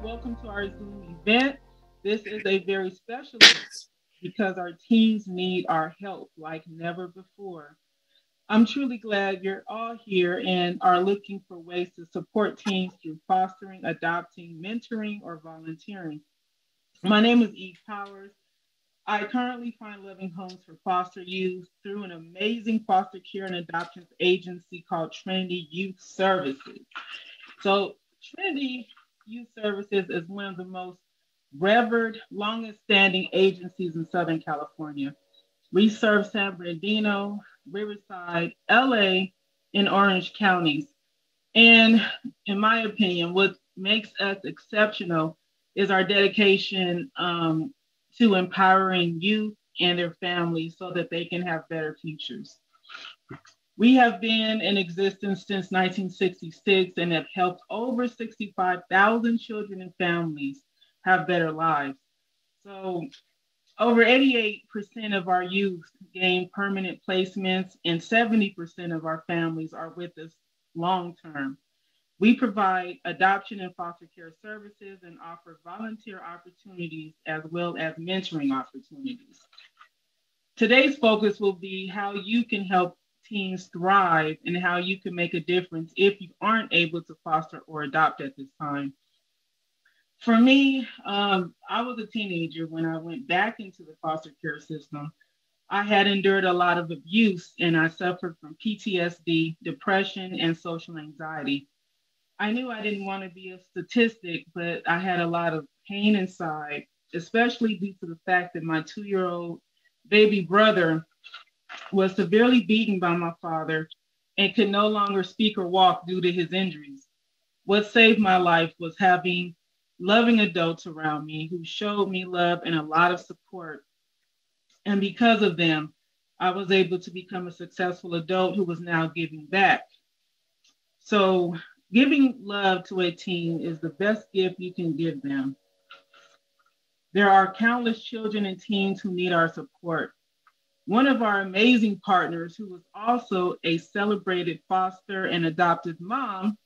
welcome to our Zoom event. This is a very special event because our teens need our help like never before. I'm truly glad you're all here and are looking for ways to support teens through fostering, adopting, mentoring, or volunteering. My name is Eve Powers. I currently find loving homes for foster youth through an amazing foster care and adoptions agency called Trinity Youth Services. So, Trinity Youth Services is one of the most revered, longest standing agencies in Southern California. We serve San Bernardino, Riverside, LA, and Orange counties. And in my opinion, what makes us exceptional is our dedication to empowering youth and their families so that they can have better futures. We have been in existence since 1966 and have helped over 65,000 children and families have better lives. So over 88% of our youth gain permanent placements and 70% of our families are with us long term. We provide adoption and foster care services and offer volunteer opportunities as well as mentoring opportunities. Today's focus will be how you can help teens thrive and how you can make a difference if you aren't able to foster or adopt at this time. For me, I was a teenager when I went back into the foster care system. I had endured a lot of abuse and I suffered from PTSD, depression, and social anxiety. I knew I didn't want to be a statistic, but I had a lot of pain inside, especially due to the fact that my 2-year-old baby brother was severely beaten by my father and could no longer speak or walk due to his injuries. What saved my life was having loving adults around me who showed me love and a lot of support. And because of them, I was able to become a successful adult who was now giving back. So giving love to a teen is the best gift you can give them. There are countless children and teens who need our support. One of our amazing partners, who was also a celebrated foster and adoptive mom,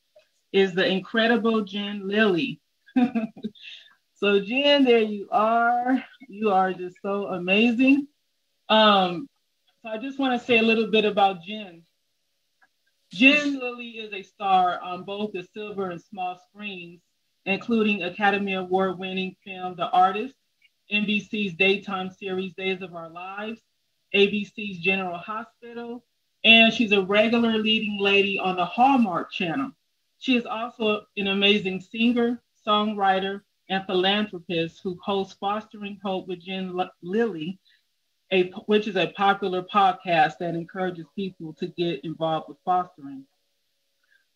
is the incredible Jen Lilley. So Jen, there you are. You are just so amazing. So I just want to say a little bit about Jen. Jen Lilley is a star on both the silver and small screens, including Academy Award-winning film The Artist, NBC's daytime series Days of Our Lives, ABC's General Hospital, and she's a regular leading lady on the Hallmark Channel. She is also an amazing singer, songwriter, and philanthropist who hosts Fostering Hope with Jen Lilley, which is a popular podcast that encourages people to get involved with fostering.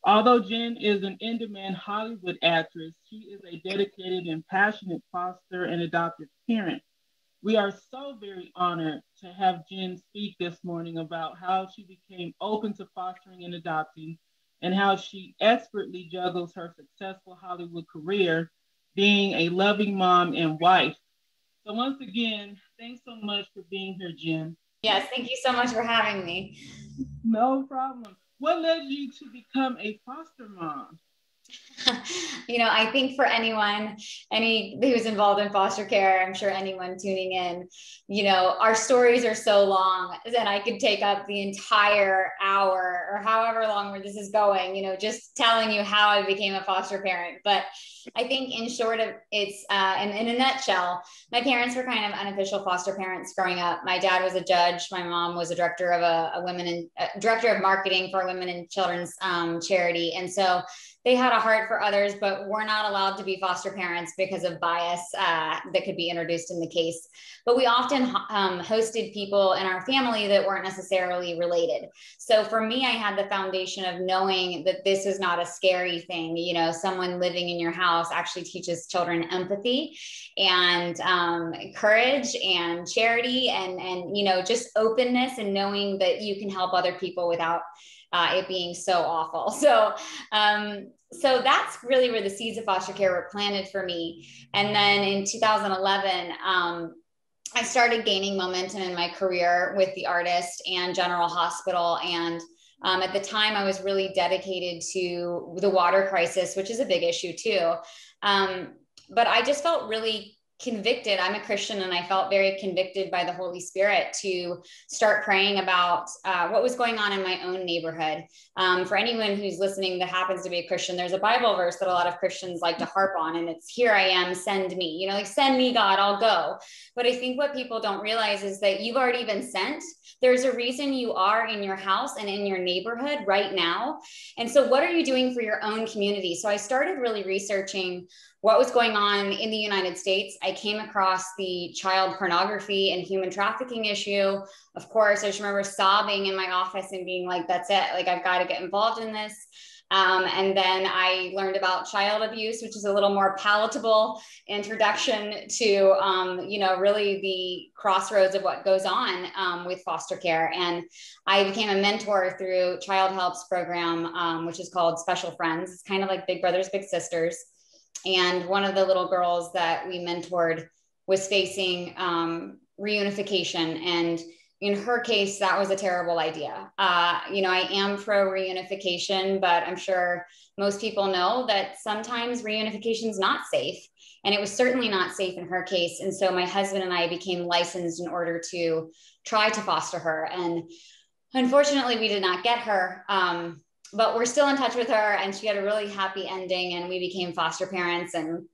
Although Jen is an in-demand Hollywood actress, she is a dedicated and passionate foster and adoptive parent. We are so very honored to have Jen speak this morning about how she became open to fostering and adopting and how she expertly juggles her successful Hollywood career, being a loving mom and wife. So once again, thanks so much for being here, Jen. Yes, thank you so much for having me. No problem. What led you to become a foster mom? I think for anyone who's involved in foster care, I'm sure anyone tuning in, our stories are so long that I could take up the entire hour or however long where this is going, just telling you how I became a foster parent. But I think in short, it's in a nutshell, my parents were kind of unofficial foster parents growing up. My dad was a judge. My mom was a director of director of marketing for a women and children's charity. And so they had a heart for others, but were not allowed to be foster parents because of bias that could be introduced in the case. But we often hosted people in our family that weren't necessarily related. So for me, I had the foundation of knowing that this is not a scary thing. Someone living in your house actually teaches children empathy and courage and charity and just openness and knowing that you can help other people without it being so awful. So that's really where the seeds of foster care were planted for me. And then in 2011, I started gaining momentum in my career with The Artist and General Hospital. And at the time, I was really dedicated to the water crisis, which is a big issue too. But I just felt really convicted. I'm a Christian, and I felt very convicted by the Holy Spirit to start praying about what was going on in my own neighborhood. For anyone who's listening that happens to be a Christian, there's a Bible verse that a lot of Christians like to harp on, and it's, "Here I am, send me." You know, like, send me, God, I'll go. But I think what people don't realize is that you've already been sent. There's a reason you are in your house and in your neighborhood right now. And so what are you doing for your own community? So I started really researching what was going on in the United States. I came across the child pornography and human trafficking issue. Of course, I just remember sobbing in my office and being like, that's it. Like, I've got to get involved in this. And then I learned about child abuse, which is a little more palatable introduction to, you know, really the crossroads of what goes on with foster care. And I became a mentor through Child Help's program, which is called Special Friends. It's kind of like Big Brothers, Big Sisters. And one of the little girls that we mentored was facing reunification. And in her case, that was a terrible idea. You know, I am pro reunification, but I'm sure most people know that sometimes reunification is not safe. And it was certainly not safe in her case. And so my husband and I became licensed in order to try to foster her. And unfortunately, we did not get her. But we're still in touch with her, and she had a really happy ending, and we became foster parents. And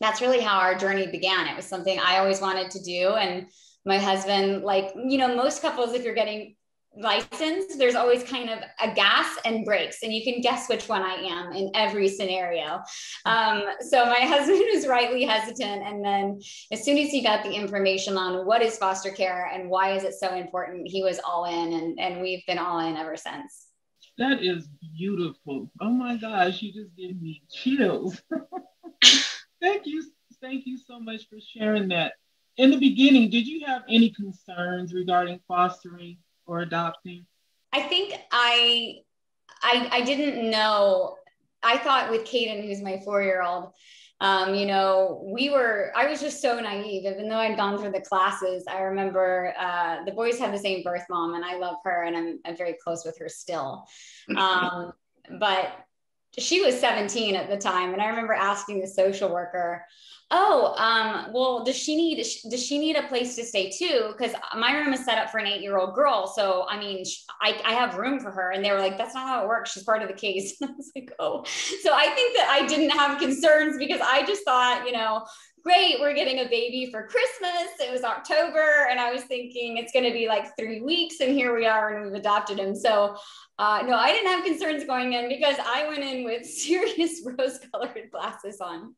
that's really how our journey began. It was something I always wanted to do. And my husband, like, you know, most couples, if you're getting licensed, there's always kind of a gas and brakes, and you can guess which one I am in every scenario. So my husband was rightly hesitant. And then as soon as he got the information on what is foster care and why is it so important, he was all in, and we've been all in ever since. That is beautiful. Oh my gosh, you just give me chills. Thank you. Thank you so much for sharing that. In the beginning, did you have any concerns regarding fostering or adopting? I think I didn't know. I thought with Caden, who's my 4-year-old, you know, I was just so naive. Even though I'd gone through the classes, I remember the boys have the same birth mom, and I love her, and I'm very close with her still. But she was 17 at the time. And I remember asking the social worker, well, does she need a place to stay too? Because my room is set up for an 8-year-old girl. So, I mean, I have room for her. And they were like, that's not how it works. She's part of the case. I was like, oh. So I think that I didn't have concerns, because I just thought, you know, great, we're getting a baby for Christmas. It was October, and I was thinking it's going to be like 3 weeks, and here we are, and we've adopted him. So no, I didn't have concerns going in, because I went in with serious rose-colored glasses on.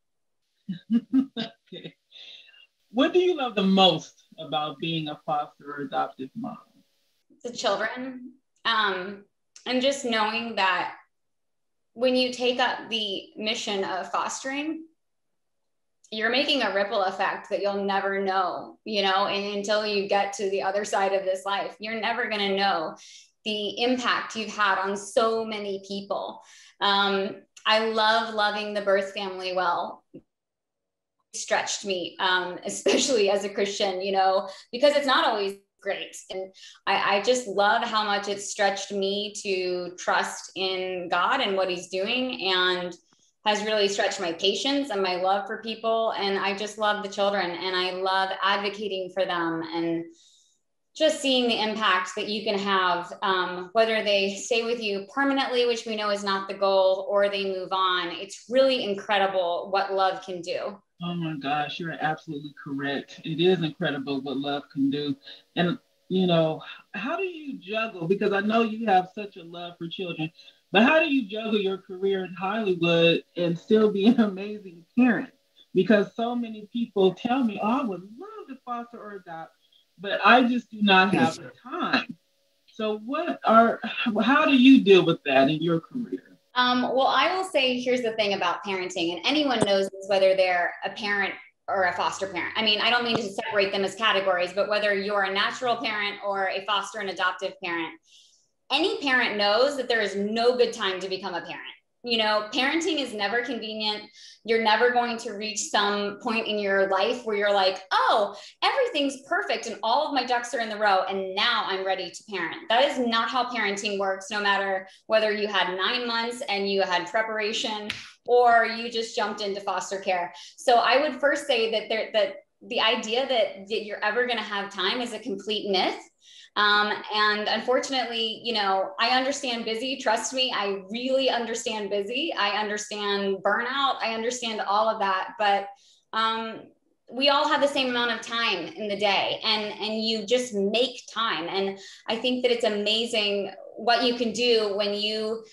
Okay. What do you love the most about being a foster or adoptive mom? The children, and just knowing that when you take up the mission of fostering, you're making a ripple effect that you'll never know, you know, and until you get to the other side of this life, you're never going to know the impact you've had on so many people. I love loving the birth family well. It stretched me, especially as a Christian, you know, because it's not always great. And I just love how much it stretched me to trust in God and what he's doing, and has really stretched my patience and my love for people. And I just love the children, and I love advocating for them, and just seeing the impact that you can have, whether they stay with you permanently, which we know is not the goal, or they move on. It's really incredible what love can do. Oh my gosh, you're absolutely correct. It is incredible what love can do. And, you know, how do you juggle? Because I know you have such a love for children, but how do you juggle your career in Hollywood and still be an amazing parent? Because so many people tell me, oh, I would love to foster or adopt, but I just do not have the time. So how do you deal with that in your career? Well, I will say, here's the thing about parenting, and anyone knows this, whether they're a parent or a foster parent. I mean, I don't mean to separate them as categories, but whether you're a natural parent or a foster and adoptive parent, any parent knows that there is no good time to become a parent. You know, parenting is never convenient. You're never going to reach some point in your life where you're like, oh, everything's perfect and all of my ducks are in the row, and now I'm ready to parent. That is not how parenting works, no matter whether you had 9 months and you had preparation, or you just jumped into foster care. So I would first say that the idea that you're ever going to have time is a complete myth. And unfortunately, you know, I understand busy. Trust me, I really understand busy. I understand burnout. I understand all of that. But we all have the same amount of time in the day, and you just make time. And I think that it's amazing what you can do when you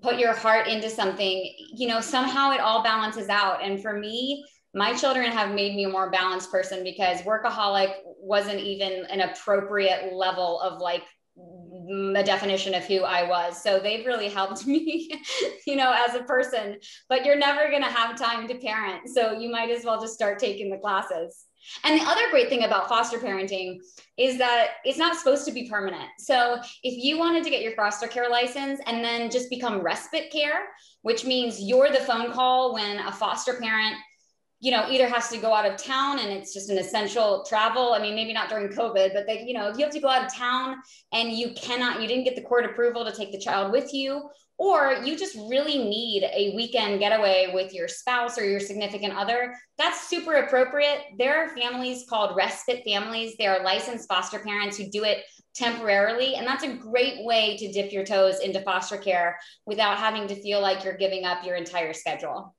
put your heart into something. You know, somehow it all balances out. And for me, my children have made me a more balanced person, because workaholic wasn't even an appropriate level of like a definition of who I was. So they've really helped me, you know, as a person. But you're never going to have time to parent, so you might as well just start taking the classes. And the other great thing about foster parenting is that it's not supposed to be permanent. So if you wanted to get your foster care license and then just become respite care, which means you're the phone call when a foster parent, you know, either has to go out of town and it's just an essential travel. I mean, maybe not during COVID, but they, you know, if you have to go out of town and you didn't get the court approval to take the child with you, or you just really need a weekend getaway with your spouse or your significant other, that's super appropriate. There are families called respite families. They are licensed foster parents who do it temporarily. And that's a great way to dip your toes into foster care without having to feel like you're giving up your entire schedule.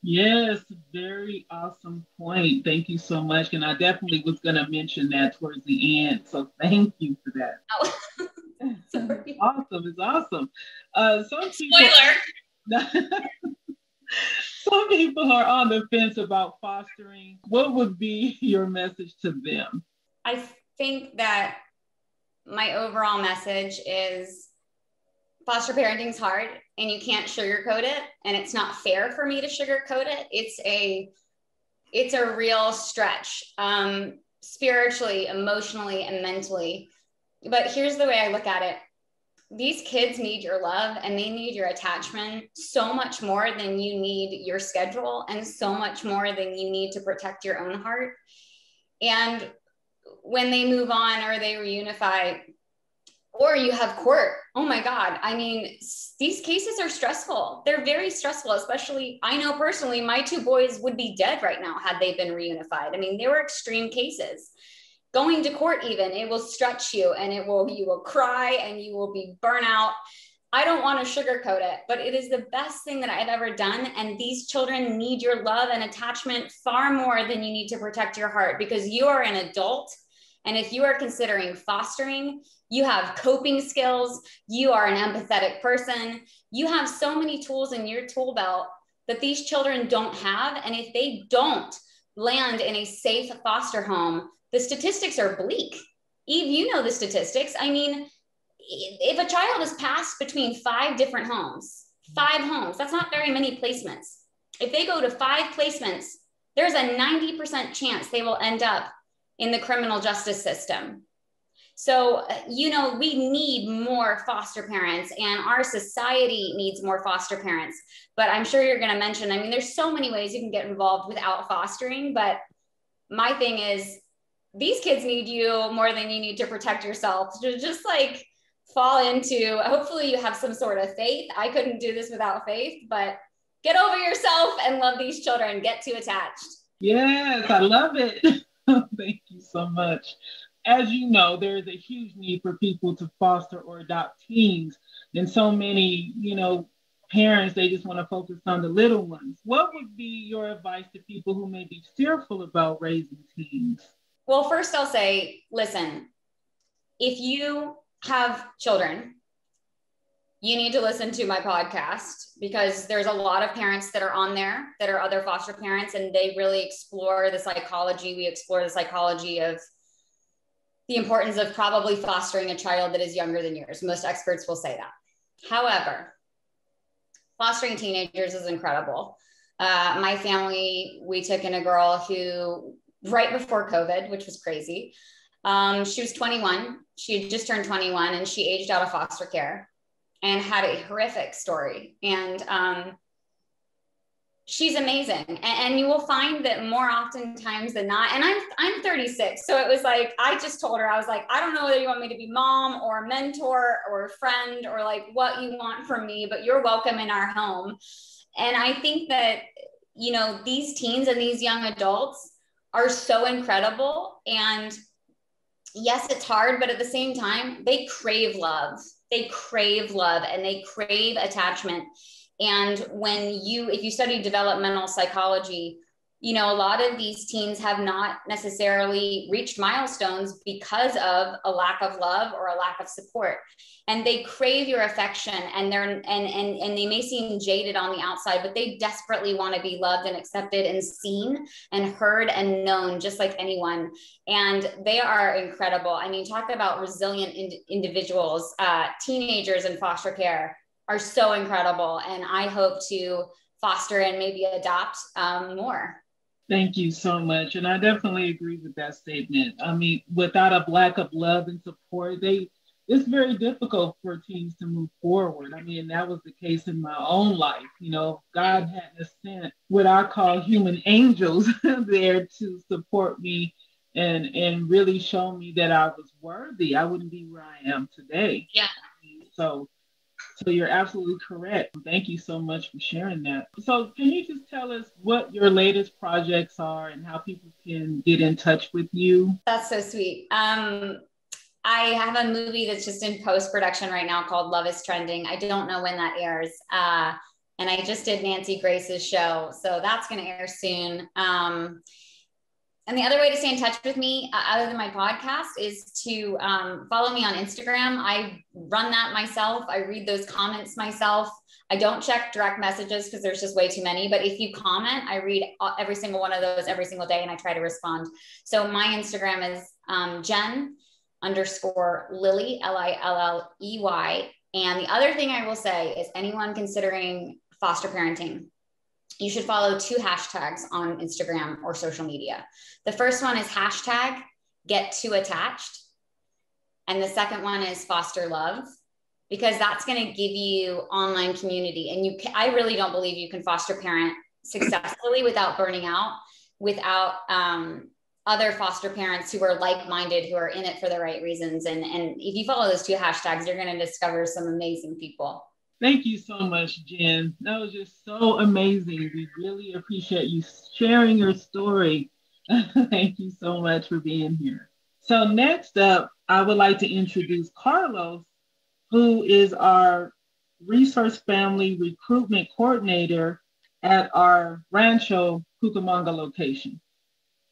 Yes, very awesome point. Thank you so much. And I definitely was going to mention that towards the end. So thank you for that. Oh. Awesome. It's awesome. Spoiler. Some people are on the fence about fostering. What would be your message to them? I think that my overall message is foster parenting is hard and you can't sugarcoat it. And it's not fair for me to sugarcoat it. It's a real stretch, spiritually, emotionally, and mentally. But here's the way I look at it. These kids need your love and they need your attachment so much more than you need your schedule, and so much more than you need to protect your own heart. And when they move on or they reunify, or you have court, oh my God. I mean, these cases are stressful. They're very stressful, especially, I know personally, my two boys would be dead right now had they been reunified. I mean, they were extreme cases. Going to court even, it will stretch you and you will cry and you will be burnout. I don't want to sugarcoat it, but it is the best thing that I've ever done. And these children need your love and attachment far more than you need to protect your heart, because you are an adult. And if you are considering fostering, you have coping skills, you are an empathetic person, you have so many tools in your tool belt that these children don't have. And if they don't land in a safe foster home, the statistics are bleak. Eve, you know the statistics. I mean, if a child is passed between 5 different homes, 5 homes, that's not very many placements. If they go to 5 placements, there's a 90% chance they will end up in the criminal justice system. So, you know, we need more foster parents, and our society needs more foster parents. But I'm sure you're going to mention, I mean, there's so many ways you can get involved without fostering. But my thing is, these kids need you more than you need to protect yourself. Just like fall into, hopefully you have some sort of faith. I couldn't do this without faith, but get over yourself and love these children. Get too attached. Yes, I love it. Thank you so much. As you know, there is a huge need for people to foster or adopt teens. And so many, you know, parents, they just want to focus on the little ones. What would be your advice to people who may be fearful about raising teens? Well, first I'll say, listen, if you have children, you need to listen to my podcast, because there's a lot of parents that are on there that are other foster parents, and they really explore the psychology. We explore the psychology of the importance of probably fostering a child that is younger than yours. Most experts will say that. However, fostering teenagers is incredible. My family, we took in a girl who, right before COVID, which was crazy, she was 21. She had just turned 21 and she aged out of foster care and had a horrific story. And she's amazing. And you will find that more oftentimes than not, and I'm 36. So it was like, I just told her, I was like, I don't know whether you want me to be mom or mentor or friend or like what you want from me, but you're welcome in our home. And I think that, you know, these teens and these young adults are so incredible. And yes, it's hard, but at the same time, they crave love. They crave love and they crave attachment. And if you study developmental psychology, you know, a lot of these teens have not necessarily reached milestones because of a lack of love or a lack of support. And they crave your affection, and they may seem jaded on the outside, but they desperately want to be loved and accepted and seen and heard and known just like anyone. And they are incredible. I mean, talk about resilient individuals. Teenagers in foster care are so incredible. And I hope to foster and maybe adopt more. Thank you so much. And I definitely agree with that statement. I mean, without a lack of love and support, it's very difficult for teens to move forward. I mean, that was the case in my own life. You know, God hadn't sent what I call human angels there to support me and really show me that I was worthy, I wouldn't be where I am today. Yeah. So you're absolutely correct. Thank you so much for sharing that. So can you just tell us what your latest projects are and how people can get in touch with you? That's so sweet. I have a movie that's just in post-production right now called Love is Trending. I don't know when that airs. And I just did Nancy Grace's show. So that's going to air soon. And the other way to stay in touch with me, other than my podcast, is to follow me on Instagram. I run that myself. I read those comments myself. I don't check direct messages because there's just way too many. But if you comment, I read every single one of those every single day, and I try to respond. So my Instagram is Jen _Lilley, Lilley. And the other thing I will say is anyone considering foster parenting, you should follow 2 hashtags on Instagram or social media. The first one is hashtag #GetTooAttached. And the second one is foster love, because that's going to give you online community. And I really don't believe you can foster parent successfully without burning out, without other foster parents who are like-minded, who are in it for the right reasons. And if you follow those 2 hashtags, you're going to discover some amazing people. Thank you so much, Jen. That was just so amazing. We really appreciate you sharing your story. Thank you so much for being here. So next up, I would like to introduce Carlos, who is our Resource Family Recruitment Coordinator at our Rancho Cucamonga location.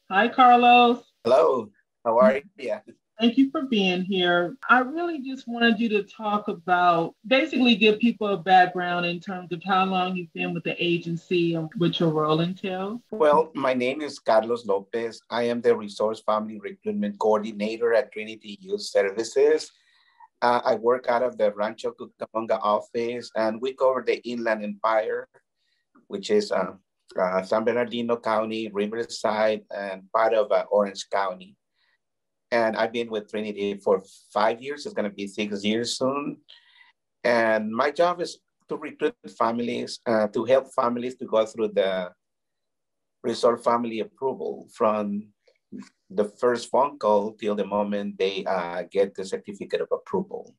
Hi, Carlos. Hello, how are you? Thank you for being here. I really just wanted you to talk about, basically give people a background in terms of how long you've been with the agency and what your role entails. Well, my name is Carlos Lopez. I am the Resource Family Recruitment Coordinator at Trinity Youth Services. I work out of the Rancho Cucamonga office, and we cover the Inland Empire, which is San Bernardino County, Riverside, and part of Orange County. And I've been with Trinity for 5 years. It's going to be 6 years soon. And my job is to recruit families, to help families to go through the Resource Family approval from the first phone call till the moment they get the certificate of approval.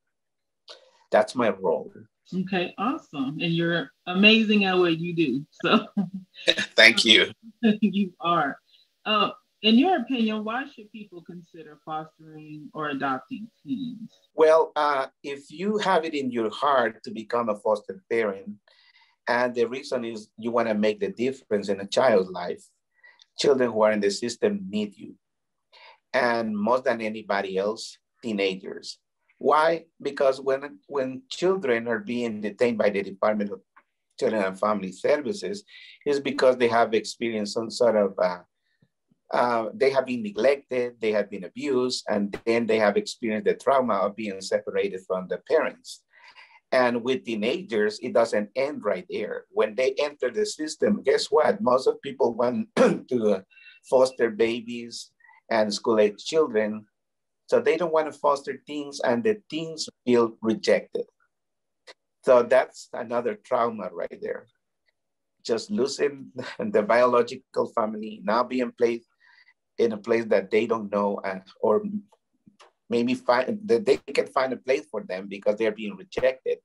That's my role. Okay, awesome. And you're amazing at what you do. So thank you. You are. In your opinion, why should people consider fostering or adopting teens? Well, if you have it in your heart to become a foster parent, and the reason is you want to make the difference in a child's life, children who are in the system need you. And more than anybody else, teenagers. Why? Because when children are being detained by the Department of Children and Family Services, it's because they have experienced some sort of they have been neglected, they have been abused, and then they have experienced the trauma of being separated from their parents. And with teenagers, it doesn't end right there. When they enter the system, guess what? Most of people want to foster babies and school-age children. So they don't want to foster teens, and the teens feel rejected. So that's another trauma right there. Just losing the biological family, now being placed in a place that they don't know, or maybe find that they can find a place for them because they're being rejected,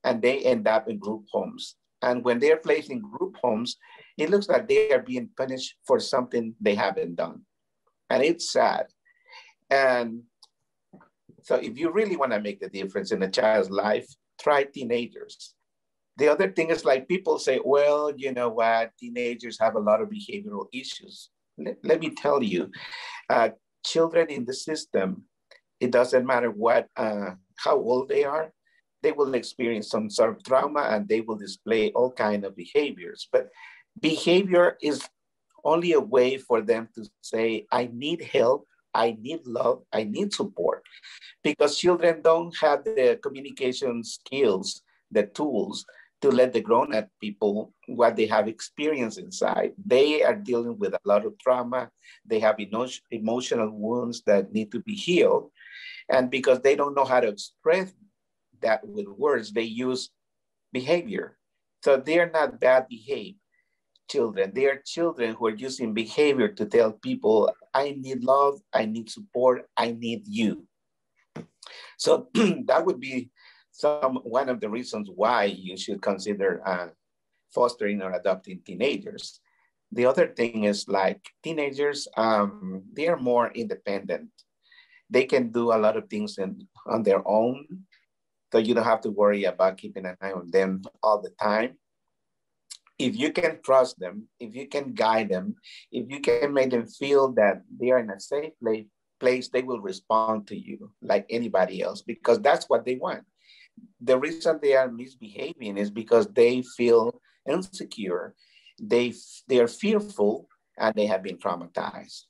and they end up in group homes. And when they're placed in group homes, it looks like they are being punished for something they haven't done. And it's sad. And so if you really want to make the difference in a child's life, try teenagers. The other thing is, like, people say, well, you know what, teenagers have a lot of behavioral issues. Let me tell you, children in the system, it doesn't matter how old they will experience some sort of trauma and they will display all kinds of behaviors. But behavior is only a way for them to say, I need help, I need love, I need support. Because children don't have the communication skills, the tools to let the grown-up people what they have experienced inside. They are dealing with a lot of trauma. They have emotional wounds that need to be healed. And because they don't know how to express that with words, they use behavior. So they're not bad behaved children. They are children who are using behavior to tell people, I need love, I need support, I need you. So that would be one of the reasons why you should consider fostering or adopting teenagers. The other thing is, like, teenagers, they are more independent. They can do a lot of things on their own. So you don't have to worry about keeping an eye on them all the time. If you can trust them, if you can guide them, if you can make them feel that they are in a safe place, they will respond to you like anybody else, because that's what they want. The reason they are misbehaving is because they feel insecure, they are fearful, and they have been traumatized.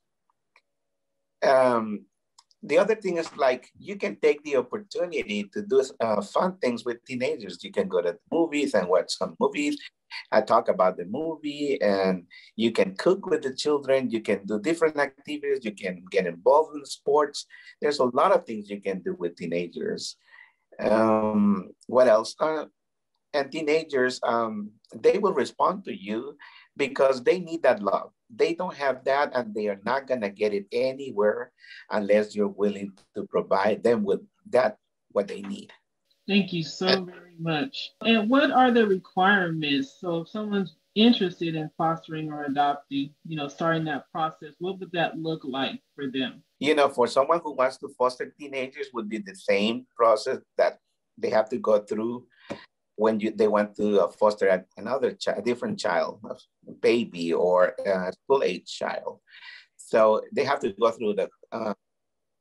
The other thing is, like, you can take the opportunity to do fun things with teenagers. You can go to the movies and watch some movies. I talk about the movie, and you can cook with the children. You can do different activities. You can get involved in sports. There's a lot of things you can do with teenagers. What else? And teenagers, they will respond to you because they need that love. They don't have that, and they are not gonna get it anywhere unless you're willing to provide them with that, what they need. Thank you so very much. And what are the requirements? So if someone's interested in fostering or adopting, starting that process, what would that look like for them? For someone who wants to foster teenagers, would be the same process that they have to go through when they want to foster a different child, a baby or a school-age child. So they have to go through the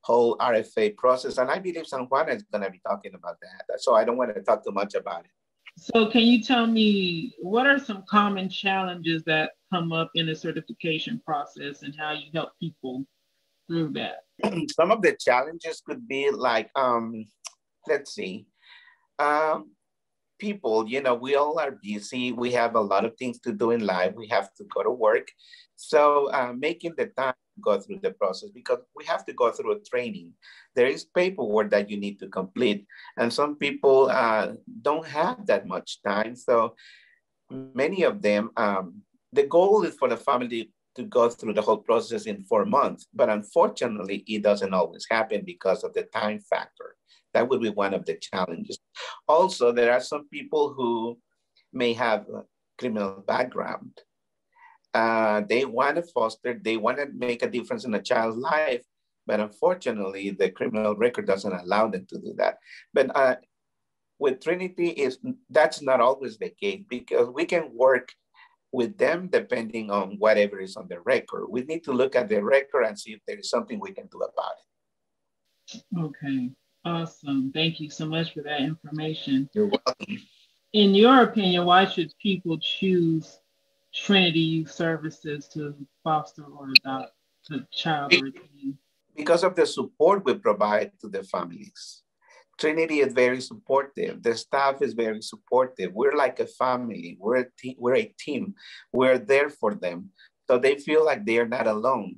whole RFA process. And I believe San Juana is going to be talking about that. So I don't want to talk too much about it. So can you tell me, what are some common challenges that come up in the certification process and how you help people through that? Some of the challenges could be like, let's see, people, we all are busy. We have a lot of things to do in life. We have to go to work. So making the time to go through the process, because we have to go through a training. There is paperwork that you need to complete. And some people don't have that much time. So many of them, the goal is for the family to go through the whole process in 4 months. But unfortunately, it doesn't always happen because of the time factor. That would be one of the challenges. Also, there are some people who may have a criminal background. They want to foster, they want to make a difference in a child's life, but unfortunately, the criminal record doesn't allow them to do that. But with Trinity, that's not always the case, because we can work with them depending on whatever is on the record. We need to look at the record and see if there is something we can do about it. Okay. Awesome. Thank you so much for that information. You're welcome. In your opinion, why should people choose Trinity Youth Services to foster or adopt a child or a teen? Because of the support we provide to the families. Trinity is very supportive. The staff is very supportive. We're like a family. We're a team. We're there for them. So they feel like they're not alone.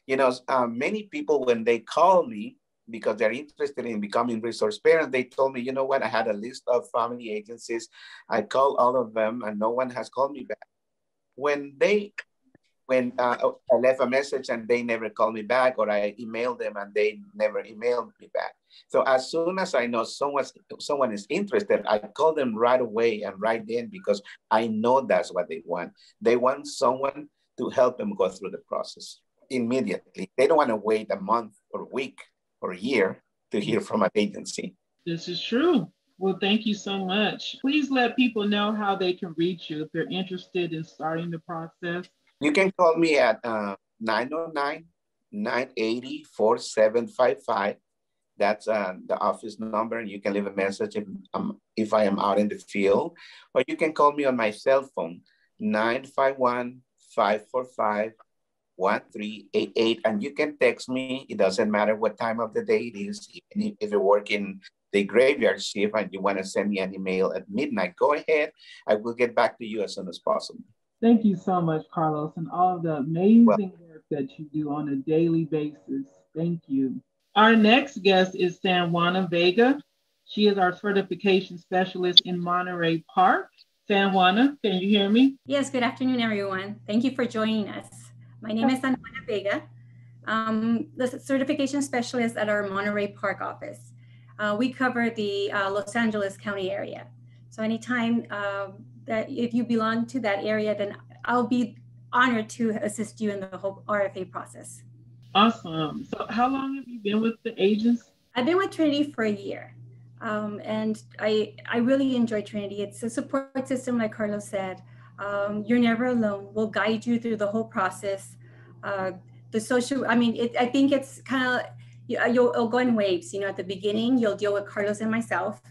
Many people, when they call me, because they're interested in becoming resource parents, they told me, you know what, I had a list of family agencies. I called all of them and no one has called me back. When they when I left a message and they never called me back, or I emailed them and they never emailed me back. So as soon as I know someone is interested, I call them right away and right then, because I know that's what they want. They want someone to help them go through the process immediately. They don't want to wait a month or a week or a year to hear from an agency. This is true. Well, thank you so much. Please let people know how they can reach you if they're interested in starting the process. You can call me at 909-980-4755. That's the office number. And you can leave a message if I am out in the field. Or you can call me on my cell phone, 951-545-1388. And you can text me. It doesn't matter what time of the day it is. Even if you're working the graveyard shift and you want to send me an email at midnight, go ahead. I will get back to you as soon as possible. Thank you so much, Carlos, and all of the amazing work that you do on a daily basis. Thank you. Our next guest is San Juana Vega. She is our certification specialist in Monterey Park. San Juana, can you hear me? Yes, good afternoon, everyone. Thank you for joining us. My name is San Juana Vega, the certification specialist at our Monterey Park office. We cover the Los Angeles County area. So anytime that if you belong to that area, then I'll be honored to assist you in the whole RFA process. Awesome. So how long have you been with the agents? I've been with Trinity for a year. And I really enjoy Trinity. It's a support system, like Carlos said. You're never alone. We'll guide you through the whole process. The social, I think it's kind of, you'll go in waves. At the beginning, you'll deal with Carlos and myself.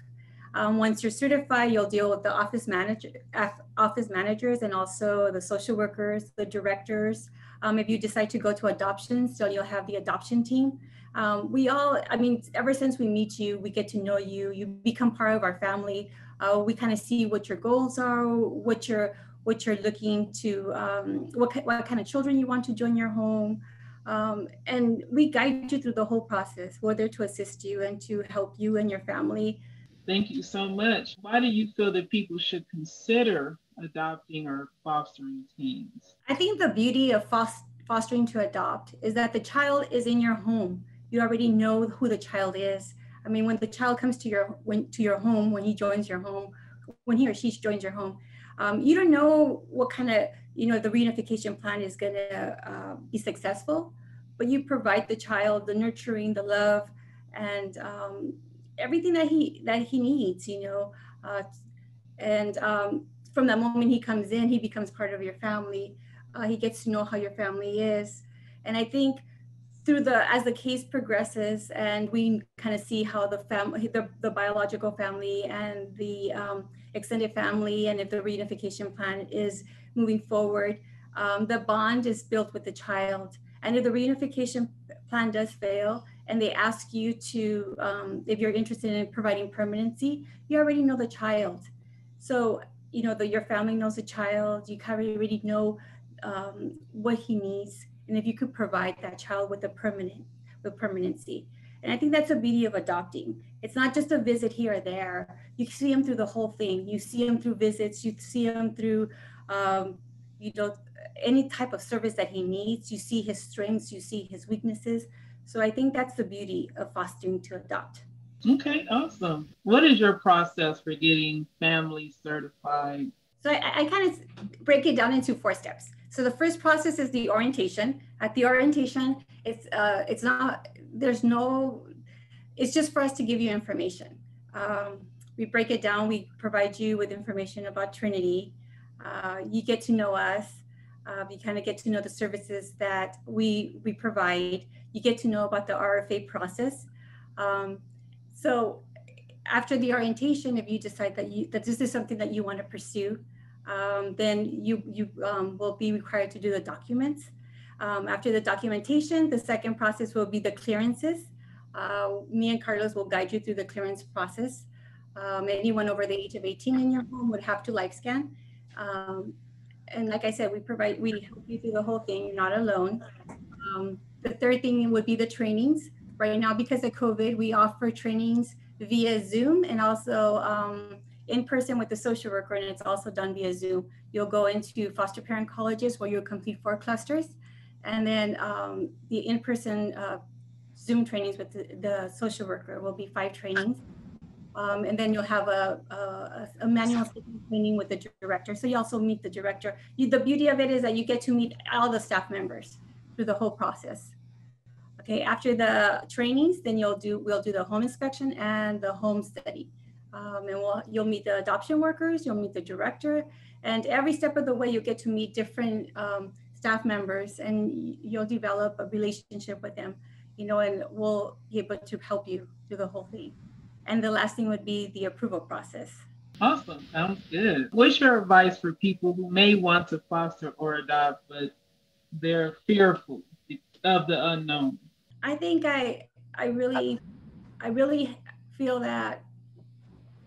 Once you're certified, you'll deal with the office managers and also the social workers, the directors. If you decide to go to adoption, so you'll have the adoption team. Ever since we meet you, we get to know you. You become part of our family. We kind of see what your goals are, what you're looking to, what kind of children you want to join your home. And we guide you through the whole process. We're there to assist you and to help you and your family. Thank you so much. Why do you feel that people should consider adopting or fostering teens? I think the beauty of fostering to adopt is that the child is in your home. You already know who the child is. When the child comes to your home, when he joins your home, when he or she joins your home, you don't know what kind of, the reunification plan is going to be successful, but you provide the child the nurturing, the love, and everything that he needs, from the moment he comes in, he becomes part of your family. He gets to know how your family is. And I think as the case progresses and we kind of see how the family, the biological family and the extended family, and if the reunification plan is moving forward, the bond is built with the child. And if the reunification plan does fail and they ask you to, if you're interested in providing permanency, you already know the child. So, your family knows the child, you kind of already know what he needs. And if you could provide that child with permanency. And I think that's the beauty of adopting. It's not just a visit here or there. You see him through the whole thing. You see him through visits. You see him through, any type of service that he needs. You see his strengths. You see his weaknesses. So I think that's the beauty of fostering to adopt. Okay, awesome. What is your process for getting families certified? So I kind of break it down into 4 steps. So the first process is the orientation. At the orientation, it's just for us to give you information. We break it down. We provide you with information about Trinity. You get to know us. You kind of get to know the services that we provide. You get to know about the RFA process. So after the orientation, if you decide that this is something that you want to pursue, then you will be required to do the documents. After the documentation, the second process will be the clearances. Me and Carlos will guide you through the clearance process. Anyone over the age of 18 in your home would have to live scan. And like I said, we help you through the whole thing. You're not alone. The third thing would be the trainings. Right now, because of COVID, we offer trainings via Zoom and also in person with the social worker, and it's also done via Zoom. You'll go into foster parent colleges where you'll complete 4 clusters, and then the in-person Zoom trainings with the social worker will be 5 trainings. And then you'll have a manual training with the director. So you also meet the director. The beauty of it is that you get to meet all the staff members through the whole process. Okay, after the trainings, then we'll do the home inspection and the home study. And you'll meet the adoption workers, you'll meet the director, and every step of the way you'll get to meet different staff members, and you'll develop a relationship with them, and we'll be able to help you through the whole thing. And the last thing would be the approval process. Awesome. Sounds good. What's your advice for people who may want to foster or adopt, but they're fearful of the unknown? I think I really feel that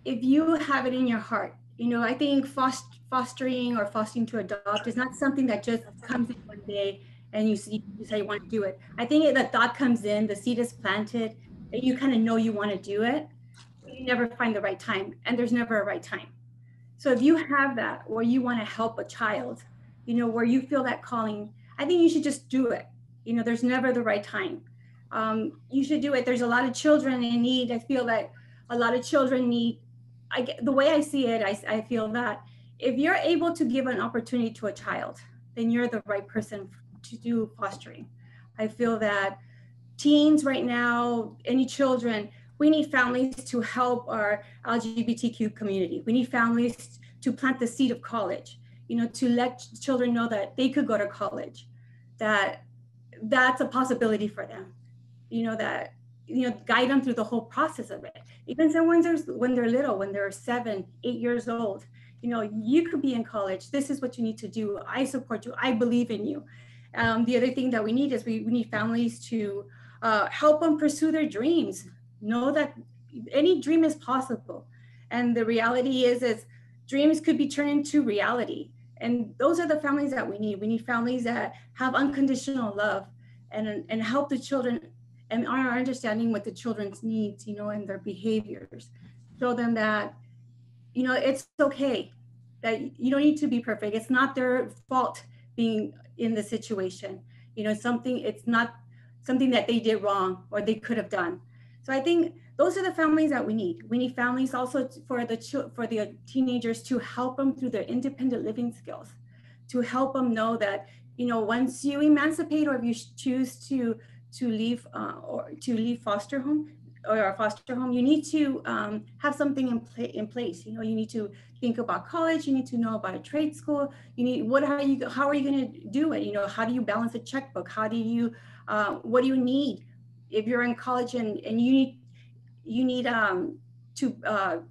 if you have it in your heart, I think fostering or fostering to adopt is not something that just comes in one day and you say you want to do it. I think the thought comes in, the seed is planted, and you kind of know you want to do it. You never find the right time, and there's never a right time. So if you have that, or you want to help a child, where you feel that calling, I think you should just do it. There's never the right time. You should do it. There's a lot of children in need. I feel that a lot of children need, the way I see it, I feel that if you're able to give an opportunity to a child, then you're the right person to do fostering. I feel that teens right now, any children, we need families to help our LGBTQ community. We need families to plant the seed of college, to let children know that they could go to college, that's a possibility for them, guide them through the whole process of it. Even so when they're little, when they're 7, 8 years old, you could be in college. This is what you need to do. I support you. I believe in you. The other thing that we need is we need families to help them pursue their dreams. Know that any dream is possible. And the reality is dreams could be turned into reality. And those are the families that we need. We need families that have unconditional love and help the children and are understanding what the children's needs, and their behaviors. Show them that, it's okay, that you don't need to be perfect. It's not their fault being in the situation. It's not something that they did wrong or they could have done. So I think those are the families that we need. We need families also for the teenagers to help them through their independent living skills, to help them know that, once you emancipate or if you choose to leave foster home or a foster home, you need to have something in place. You need to think about college. You need to know about a trade school. How are you going to do it? How do you balance a checkbook? How do you, what do you need? If you're in college and you need to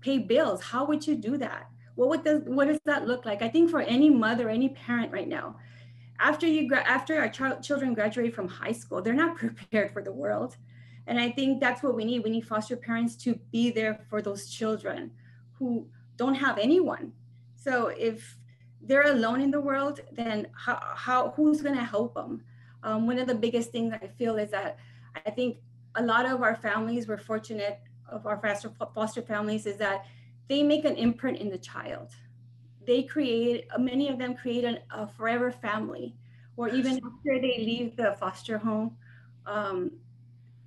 pay bills, how would you do that? What does that look like? I think for any mother, any parent right now, after our children graduate from high school, they're not prepared for the world. And I think that's what we need. We need foster parents to be there for those children who don't have anyone. So if they're alone in the world, then who's going to help them? One of the biggest things I feel is that I think a lot of our families, we're fortunate of our foster families, is that they make an imprint in the child. Many of them create a forever family, or even after they leave the foster home,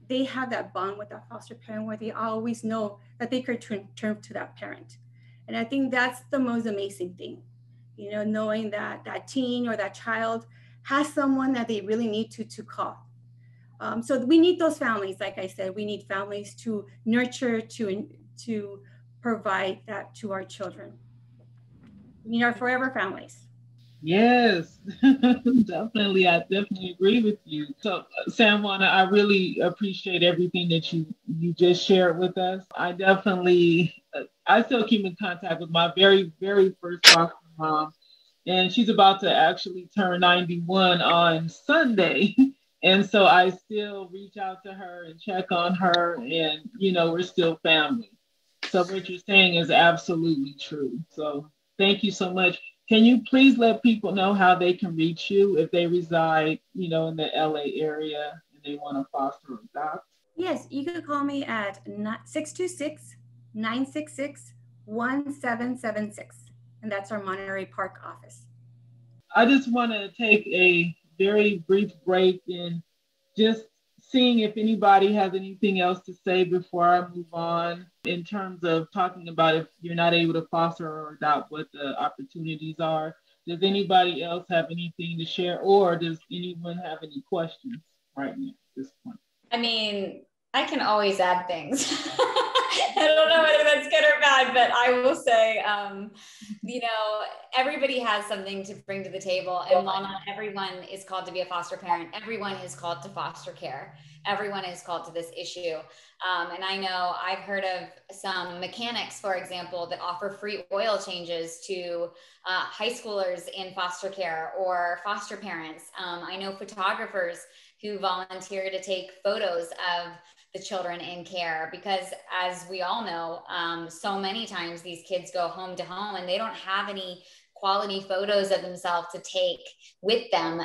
they have that bond with that foster parent where they always know that they could turn to that parent. And I think that's the most amazing thing, knowing that that teen or that child has someone that they really need to call. So we need those families. Like I said, we need families to nurture, to provide that to our children. We need our forever families. Yes, definitely. I definitely agree with you. So, San Juana, I really appreciate everything that you just shared with us. I still keep in contact with my very, very first foster mom, and she's about to actually turn 91 on Sunday. And so I still reach out to her and check on her, and, we're still family. So what you're saying is absolutely true. So thank you so much. Can you please let people know how they can reach you if they reside, in the LA area and they want to foster or adopt? Yes, you can call me at 626-966 1776. And that's our Monterey Park office. I just want to take a very brief break and just seeing if anybody has anything else to say before I move on in terms of talking about if you're not able to foster or adopt, what the opportunities are. Does anybody else have anything to share, or does anyone have any questions right now at this point? I mean, I can always add things. I don't know whether that's good or bad, but I will say, everybody has something to bring to the table. And while not everyone is called to be a foster parent, everyone is called to foster care. Everyone is called to this issue. And I know I've heard of some mechanics, for example, that offer free oil changes to high schoolers in foster care or foster parents. I know photographers who volunteer to take photos of the children in care, because as we all know, so many times these kids go home to home and they don't have any quality photos of themselves to take with them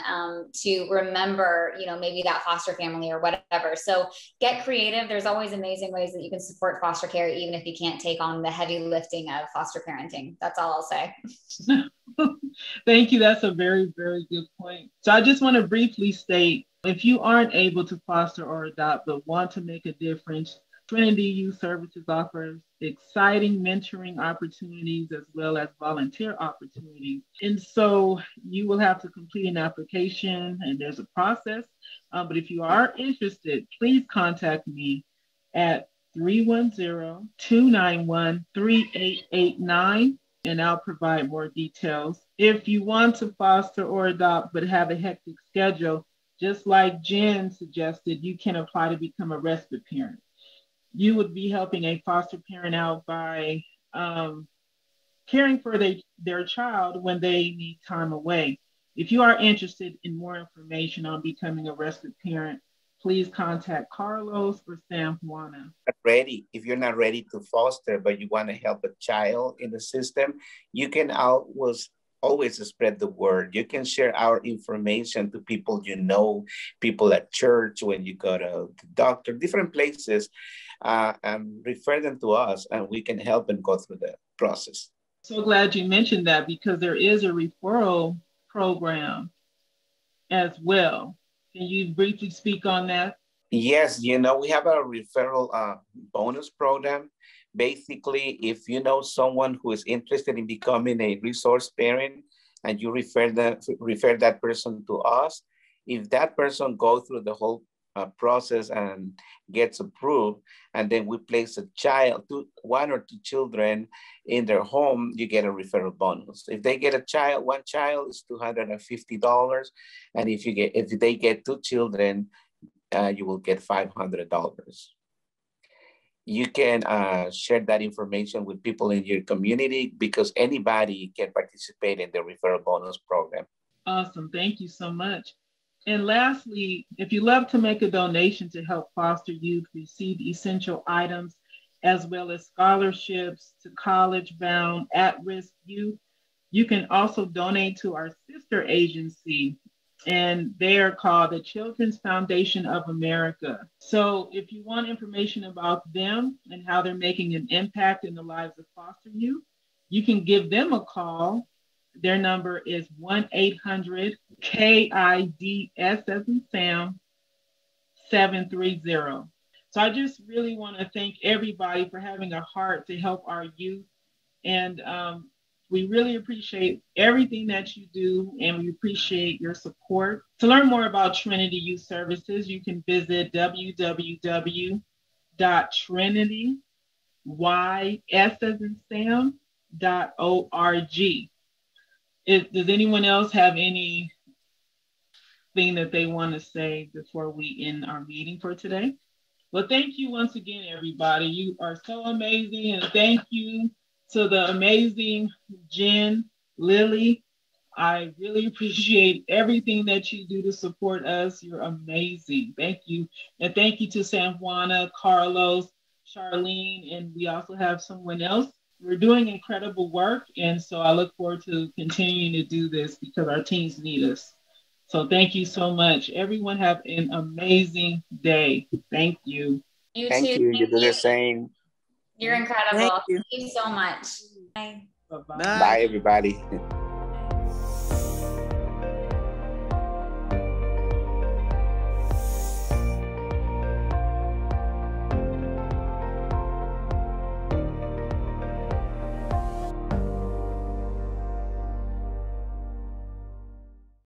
to remember, maybe that foster family or whatever. So get creative. There's always amazing ways that you can support foster care, even if you can't take on the heavy lifting of foster parenting. That's all I'll say. Thank you. That's a very, very good point. So I just want to briefly state, if you aren't able to foster or adopt but want to make a difference, Trinity Youth Services offers exciting mentoring opportunities as well as volunteer opportunities. And so you will have to complete an application, and there's a process. But if you are interested, please contact me at 310-291-3889, and I'll provide more details. If you want to foster or adopt but have a hectic schedule, just like Jen suggested, you can apply to become a respite parent. You would be helping a foster parent out by caring for their child when they need time away. If you are interested in more information on becoming a respite parent, please contact Carlos or San Juana. If you're not ready to foster, but you want to help a child in the system, you can always spread the word. You can share our information to people people at church, when you go to the doctor, different places, and refer them to us, and we can help and go through the process. So glad you mentioned that, because there is a referral program as well. Can you briefly speak on that? Yes, we have a referral bonus program. Basically, if you know someone who is interested in becoming a resource parent and you refer that person to us, if that person goes through the whole process and gets approved, and then we place one or two children in their home, you get a referral bonus. If they get one child is $250, and if they get two children, you will get $500. You can share that information with people in your community, because anybody can participate in the referral bonus program. Awesome. Thank you so much. And lastly, if you love to make a donation to help foster youth receive essential items, as well as scholarships to college-bound at-risk youth, you can also donate to our sister agency, and they are called the Children's Foundation of America. So if you want information about them and how they're making an impact in the lives of foster youth, you can give them a call. Their number is 1-800-KIDS as in Sam 730. So I just really want to thank everybody for having a heart to help our youth. And we really appreciate everything that you do, and we appreciate your support. To learn more about Trinity Youth Services, you can visit www.trinityysasinSam.org. Does anyone else have anything that they want to say before we end our meeting for today? Well, thank you once again, everybody. You are so amazing, and thank you to the amazing Jen Lilley. I really appreciate everything that you do to support us. You're amazing. Thank you. And thank you to San Juana, Carlos, Charlene, and we also have someone else. We're doing incredible work, and so I look forward to continuing to do this because our teams need us. So thank you so much. Everyone have an amazing day. Thank you. Thank you. You do the same. You're incredible. Thank you so much. Bye. Bye, everybody.